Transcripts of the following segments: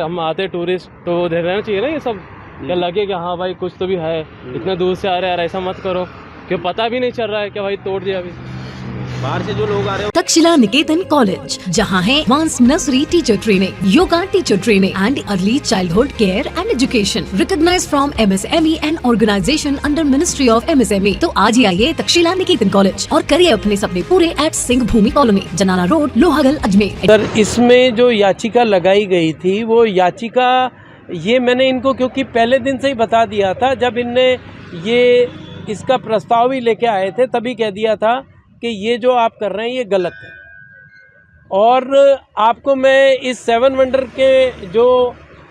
हम आते टूरिस्ट तो देख रहना चाहिए ना ये सब, क्या लगे कि हाँ भाई कुछ तो भी है, इतने दूर से आ रहे यार, ऐसा मत करो क्यों पता भी नहीं चल रहा है कि भाई तोड़ दिया अभी बाहर से जो लोग आ रहे हैं। तक्षशिला निकेतन कॉलेज, जहां है advance nursery teacher training, yoga teacher training and early childhood care and education, recognised from MSME and organisation under ministry of MSME। तो आज ही आइए तक्षशिला निकेतन कॉलेज और करिए अपने सपने पूरे एट सिंह भूमि कॉलोनी, जनाना रोड, लोहागल, अजमेर। सर, इसमें जो याचिका लगाई गई थी वो याचिका, ये मैंने इनको क्योंकि पहले दिन से ही बता दिया था, जब इनने ये इसका प्रस्ताव ही लेके आए थे तभी कह दिया था कि ये जो आप कर रहे हैं ये गलत है। और आपको मैं इस 7 वंडर के जो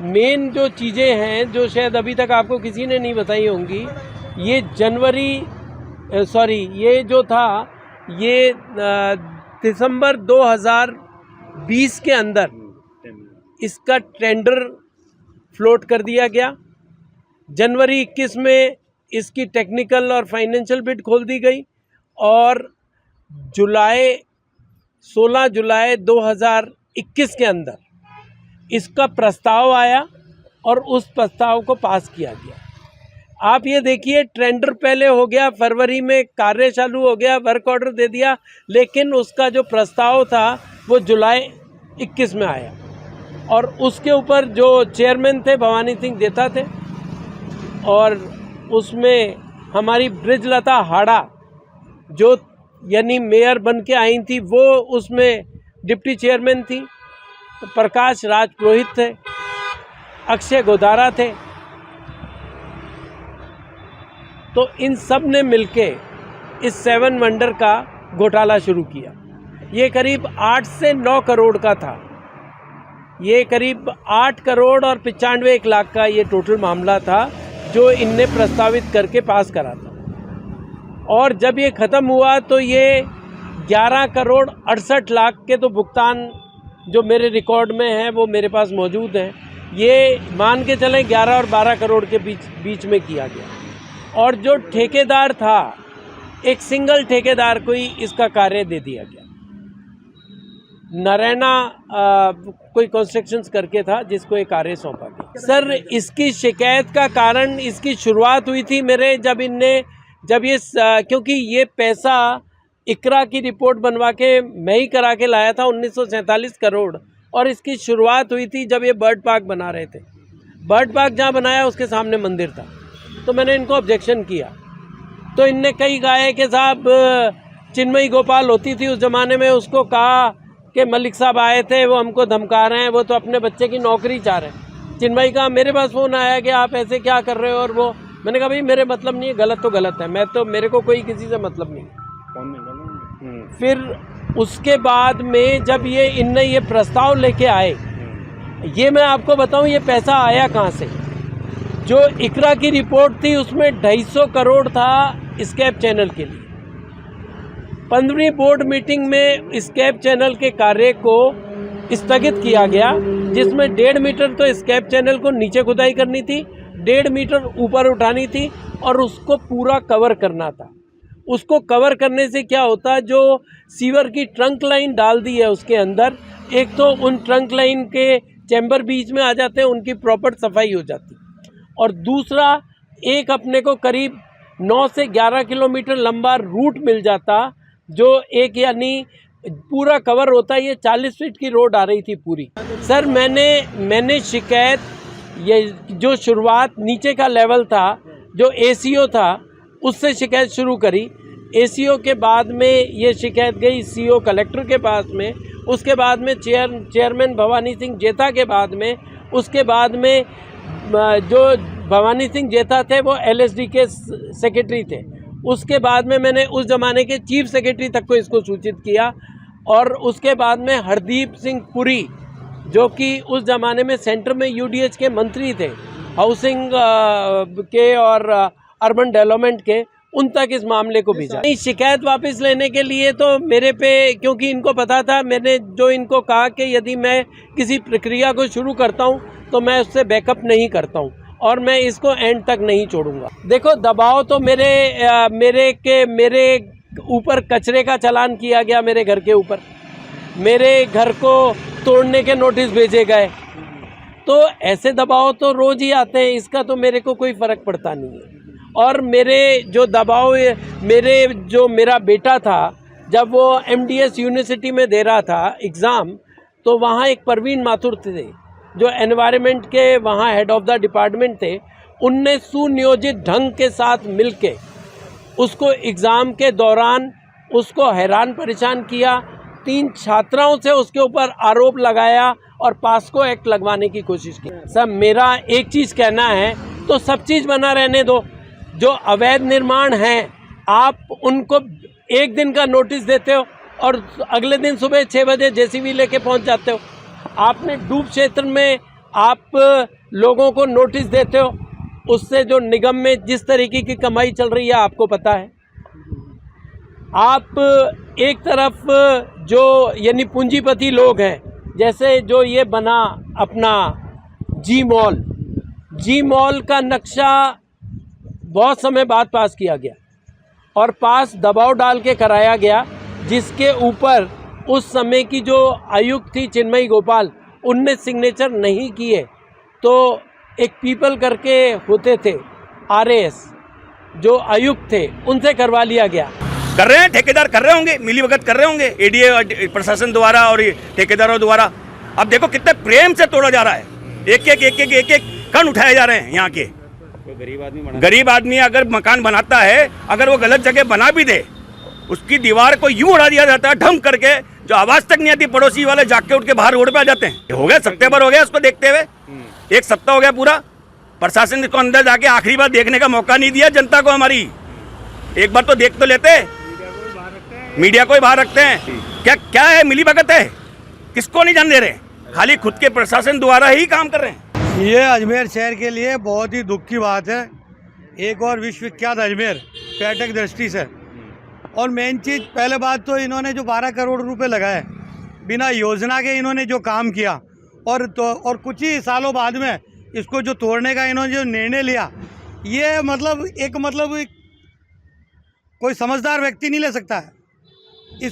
मेन जो चीज़ें हैं जो शायद अभी तक आपको किसी ने नहीं बताई होंगी, ये ये जो था ये दिसंबर 2020 के अंदर इसका टेंडर फ्लोट कर दिया गया। जनवरी 21 में इसकी टेक्निकल और फाइनेंशियल बिड खोल दी गई और 16 जुलाई 2021 के अंदर इसका प्रस्ताव आया और उस प्रस्ताव को पास किया गया। आप ये देखिए, टेंडर पहले हो गया, फरवरी में कार्य चालू हो गया, वर्क ऑर्डर दे दिया, लेकिन उसका जो प्रस्ताव था वो जुलाई 21 में आया और उसके ऊपर जो चेयरमैन थे भवानी सिंह जेठा थे और उसमें हमारी ब्रिजलता हाड़ा जो यानी मेयर बन के आई थी वो उसमें डिप्टी चेयरमैन थी, प्रकाश राज पुरोहित थे, अक्षय गोदारा थे। तो इन सब ने मिलके इस 7 वंडर का घोटाला शुरू किया। ये करीब 8 से 9 करोड़ का था, ये करीब 8 करोड़ और 95 लाख का ये टोटल मामला था जो इनने प्रस्तावित करके पास करा था। और जब ये ख़त्म हुआ तो ये 11 करोड़ 68 लाख के तो भुगतान जो मेरे रिकॉर्ड में है वो मेरे पास मौजूद हैं। ये मान के चलें 11 और 12 करोड़ के बीच में किया गया। और जो ठेकेदार था, एक सिंगल ठेकेदार को ही इसका कार्य दे दिया गया। नारायणा कोई कंस्ट्रक्शंस करके था जिसको एक कार्य सौंपा गया। सर, इसकी शिकायत का कारण इसकी शुरुआत हुई थी मेरे जब ये क्योंकि ये पैसा इकरा की रिपोर्ट बनवा के मैं ही करा के लाया था 1947 करोड़, और इसकी शुरुआत हुई थी जब ये बर्ड पार्क बना रहे थे। बर्ड पार्क जहाँ बनाया उसके सामने मंदिर था, तो मैंने इनको ऑब्जेक्शन किया तो इनने कई गाये कि साहब चिन्मयी गोपाल होती थी उस ज़माने में, उसको कहा कि मलिक साहब आए थे वो हमको धमका रहे हैं, वो तो अपने बच्चे की नौकरी चाह रहे हैं। चिन्मयी का मेरे पास फ़ोन आया कि आप ऐसे क्या कर रहे हो, और वो मैंने कहा भाई मेरे मतलब नहीं है, गलत तो गलत है, मेरे को कोई किसी से मतलब नहीं। फिर उसके बाद में जब इनने ये प्रस्ताव लेके आए, ये मैं आपको बताऊं ये पैसा आया कहाँ से। जो इकरा की रिपोर्ट थी उसमें 250 करोड़ था स्कैप चैनल के लिए। 15वीं बोर्ड मीटिंग में स्कैप चैनल के कार्य को स्थगित किया गया, जिसमें 1.5 मीटर तो स्कैप चैनल को नीचे खुदाई करनी थी, 1.5 मीटर ऊपर उठानी थी और उसको पूरा कवर करना था। उसको कवर करने से क्या होता, जो सीवर की ट्रंक लाइन डाल दी है उसके अंदर, एक तो उन ट्रंक लाइन के चैम्बर बीच में आ जाते हैं, उनकी प्रॉपर सफाई हो जाती, और दूसरा एक अपने को करीब 9 से 11 किलोमीटर लंबा रूट मिल जाता, जो एक यानी पूरा कवर होता। ये 40 फीट की रोड आ रही थी पूरी। सर, मैंने शिकायत, ये जो शुरुआत नीचे का लेवल था, जो ACO था, उससे शिकायत शुरू करी। ACO के बाद में ये शिकायत गई CO कलेक्टर के पास में, उसके बाद में चेयरमैन भवानी सिंह जेठा के बाद में, उसके बाद में जो भवानी सिंह जेठा थे वो LSD के सेक्रेटरी थे, उसके बाद में मैंने उस ज़माने के चीफ सेक्रेटरी तक को इसको सूचित किया, और उसके बाद में हरदीप सिंह पुरी जो कि उस ज़माने में सेंटर में UDH के मंत्री थे, हाउसिंग के और अर्बन डेवलपमेंट के, उन तक इस मामले को भेजा। शिकायत वापस लेने के लिए तो मेरे पे, क्योंकि इनको पता था, मैंने जो इनको कहा कि यदि मैं किसी प्रक्रिया को शुरू करता हूं तो मैं उससे बैकअप नहीं करता हूं और मैं इसको एंड तक नहीं छोड़ूंगा। देखो, दबाव तो मेरे ऊपर कचरे का चालान किया गया, मेरे घर के ऊपर, मेरे घर को तोड़ने के नोटिस भेजे गए, तो ऐसे दबाव तो रोज़ ही आते हैं, इसका तो मेरे को कोई फ़र्क पड़ता नहीं है। और मेरे जो दबाव, मेरा बेटा था जब वो MDS यूनिवर्सिटी में दे रहा था एग्ज़ाम, तो वहाँ एक परवीन माथुर थे जो एनवायरनमेंट के वहाँ हेड ऑफ़ द डिपार्टमेंट थे। उनने सुनियोजित ढंग के साथ मिलके उसको एग्ज़ाम के दौरान उसको हैरान परेशान किया, 3 छात्राओं से उसके ऊपर आरोप लगाया और पास्को एक्ट लगवाने की कोशिश की। सर मेरा एक चीज़ कहना है, तो सब चीज़ बना रहने दो। जो अवैध निर्माण हैं आप उनको एक दिन का नोटिस देते हो और अगले दिन सुबह 6 बजे JCB लेके पहुंच जाते हो। आपने डूब क्षेत्र में आप लोगों को नोटिस देते हो, उससे जो निगम में जिस तरीके की कमाई चल रही है आपको पता है। आप एक तरफ जो यानी पूंजीपति लोग हैं, जैसे जो ये बना अपना जी मॉल का नक्शा बहुत समय बाद पास किया गया और पास दबाव डाल के कराया गया, जिसके ऊपर उस समय की जो आयुक्त थी चिन्मयी गोपाल, उनने सिग्नेचर नहीं किए। तो एक पीपल करके होते थे RAS जो आयुक्त थे, उनसे करवा लिया गया। कर रहे हैं, ठेकेदार कर रहे होंगे, मिलीभगत कर रहे होंगे ADA प्रशासन द्वारा और ठेकेदारों द्वारा। अब देखो कितने प्रेम से तोड़ा जा रहा है, एक एक कण उठाए जा रहे हैं यहाँ के। गरीब आदमी अगर मकान बनाता है, अगर वो गलत जगह बना भी दे, उसकी दीवार को यूं उड़ा दिया जाता है ढम करके, जो आवाज तक नहीं आती, पड़ोसी वाले जाग के उठ के बाहर रोड पे आ जाते हैं। हो गया सप्ताह हो गया उसको देखते हुए, 1 सप्ताह हो गया पूरा। प्रशासन ने इसको अंदर जाके आखिरी बार देखने का मौका नहीं दिया जनता को हमारी। एक बार तो देख तो लेते, मीडिया को ही बाहर रखते हैं। क्या है, मिलीभगत है? किसको नहीं जान दे रहे, खाली खुद के प्रशासन द्वारा ही काम कर रहे हैं। ये अजमेर शहर के लिए बहुत ही दुख की बात है। एक और विश्वविख्यात अजमेर पर्यटक दृष्टि से, और मेन चीज़ पहले बात तो इन्होंने जो 12 करोड़ रुपए लगाए बिना योजना के, इन्होंने जो काम किया, और कुछ ही सालों बाद में इसको जो तोड़ने का इन्होंने जो निर्णय लिया, ये मतलब कोई समझदार व्यक्ति नहीं ले सकता है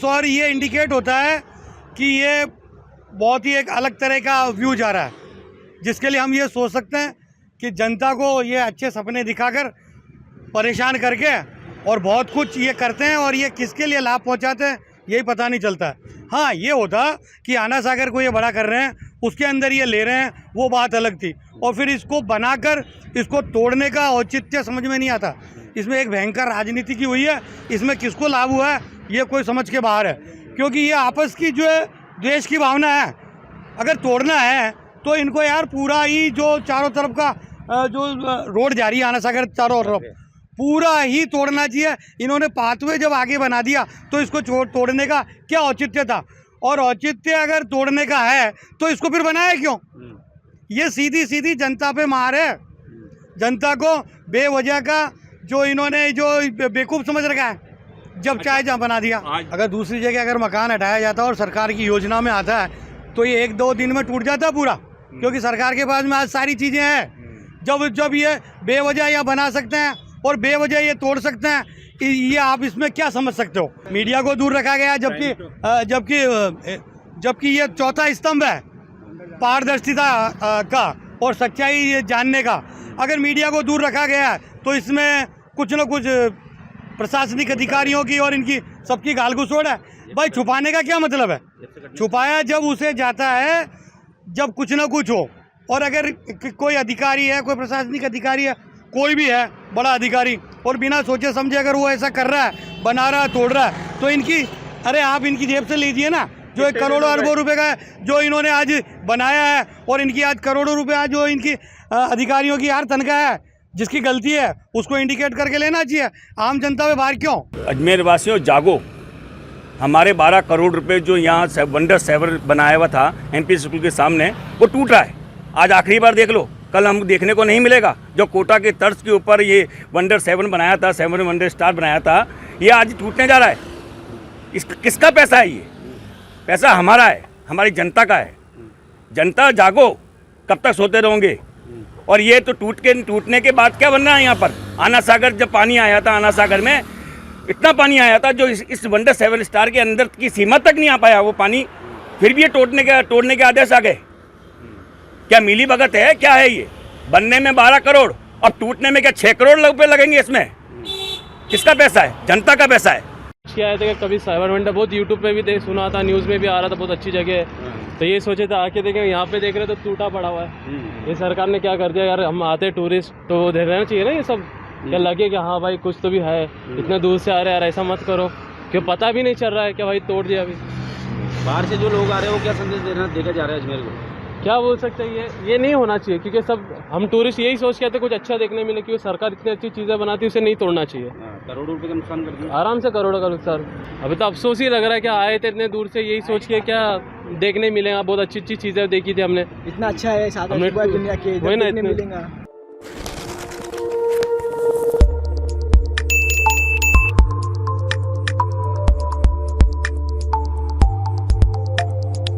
और ये इंडिकेट होता है कि ये बहुत ही एक अलग तरह का व्यू जा रहा है, जिसके लिए हम ये सोच सकते हैं कि जनता को ये अच्छे सपने दिखाकर परेशान करके और बहुत कुछ ये करते हैं, और ये किसके लिए लाभ पहुंचाते हैं यही पता नहीं चलता है। हाँ, ये होता कि आना सागर को ये बड़ा कर रहे हैं, उसके अंदर ये ले रहे हैं, वो बात अलग थी। और फिर इसको बनाकर इसको तोड़ने का औचित्य समझ में नहीं आता। इसमें एक भयंकर राजनीति की हुई है, इसमें किसको लाभ हुआ है ये कोई समझ के बाहर है, क्योंकि ये आपस की जो है द्वेष की भावना है। अगर तोड़ना है तो इनको यार पूरा ही जो चारों तरफ का जो रोड जा रही है आना सागर चारों तरफ, पूरा ही तोड़ना चाहिए। इन्होंने पाथवे जब आगे बना दिया तो इसको तोड़ने का क्या औचित्य था? और औचित्य अगर तोड़ने का है तो इसको फिर बनाया क्यों? ये सीधी सीधी जनता पे मार है। जनता को बेवजह का जो इन्होंने जो बेवकूफ़ समझ रखा है, जब चाहे जहाँ बना दिया। अगर दूसरी जगह अगर मकान हटाया जाता और सरकार की योजना में आता है तो ये 1-2 दिन में टूट जाता पूरा, क्योंकि सरकार के पास में आज सारी चीज़ें हैं। जब ये बेवजह या बना सकते हैं और बेवजह ये तोड़ सकते हैं, ये आप इसमें क्या समझ सकते हो? मीडिया को दूर रखा गया, जबकि ये चौथा स्तंभ है पारदर्शिता का और सच्चाई जानने का। अगर मीडिया को दूर रखा गया है तो इसमें कुछ न कुछ प्रशासनिक अधिकारियों की और इनकी सबकी गाल घुसोड़ है। भाई छुपाने का क्या मतलब है? छुपाया जब उसे जाता है जब कुछ ना कुछ हो। और अगर कोई अधिकारी है, कोई प्रशासनिक अधिकारी है, कोई भी है बड़ा अधिकारी, और बिना सोचे समझे अगर वो ऐसा कर रहा है, बना रहा है, तोड़ रहा है, तो अरे आप इनकी जेब से लीजिए ना, जो 1 करोड़ों अरबों रुपए का जो इन्होंने आज बनाया है, और इनकी आज करोड़ों रुपए आज जो इनकी अधिकारियों की यार तनख्वाह है, जिसकी गलती है उसको इंडिकेट करके लेना चाहिए। आम जनता में बाहर क्यों? अजमेर वासियों जागो, हमारे 12 करोड़ रुपए जो यहाँ वंडर 7 बनाया हुआ था NP स्कूल के सामने, वो टूट रहा है। आज आखिरी बार देख लो, कल हम देखने को नहीं मिलेगा। जो कोटा के तर्ज के ऊपर ये वंडर 7 बनाया था, 7 वंडर स्टार बनाया था, ये आज टूटने जा रहा है। किसका पैसा है? ये पैसा हमारा है, हमारी जनता का है। जनता जागो, कब तक सोते रहोगे? और ये तो टूटने के बाद क्या बन रहा है यहाँ पर? आना सागर जब पानी आया था, आना सागर में इतना पानी आया था जो इस वंडर 7 स्टार के अंदर की सीमा तक नहीं आ पाया वो पानी, फिर भी ये तोड़ने के आदेश आ गए। क्या मिली भगत है, क्या है ये? बनने में 12 करोड़ और टूटने में क्या 6 करोड़ रुपए लगेंगे इसमें? किसका पैसा है? जनता का पैसा है। क्या आया था कि कभी साइबर मंडा बहुत यूट्यूब पे भी सुना था, न्यूज़ में भी आ रहा था, बहुत अच्छी जगह है। तो ये सोचे थे आके देखें, यहाँ पे देख रहे तो टूटा पड़ा हुआ है। ये सरकार ने क्या कर दिया यार, हम आते टूरिस्ट तो देख रहना चाहिए ना ये सब, क्या लगे कि हाँ भाई कुछ तो भी है, इतने दूर से आ रहे हैं यार, ऐसा मत करो, क्यों पता भी नहीं चल रहा है कि भाई तोड़ दिया अभी। बाहर से जो लोग आ रहे हैं वो क्या संदेश देकर जा रहे हैं अजमेर को? क्या बोल सकते हैं, ये नहीं होना चाहिए, क्योंकि सब हम टूरिस्ट यही सोच के आते कुछ अच्छा देखने मिले, क्योंकि सरकार इतनी अच्छी चीज़ें बनाती है, उसे नहीं तोड़ना चाहिए। करोड़ों रुपए का नुकसान कर दिया, आराम से करोड़ों का नुकसान। अभी तो अफसोस ही लग रहा है कि आए थे इतने दूर से यही सोच के क्या देखने मिलेगा, बहुत अच्छी अच्छी चीज़ें देखी थी हमने, इतना अच्छा है सादा हमने दुनिया के वही ना देखने इतने मिलेगा।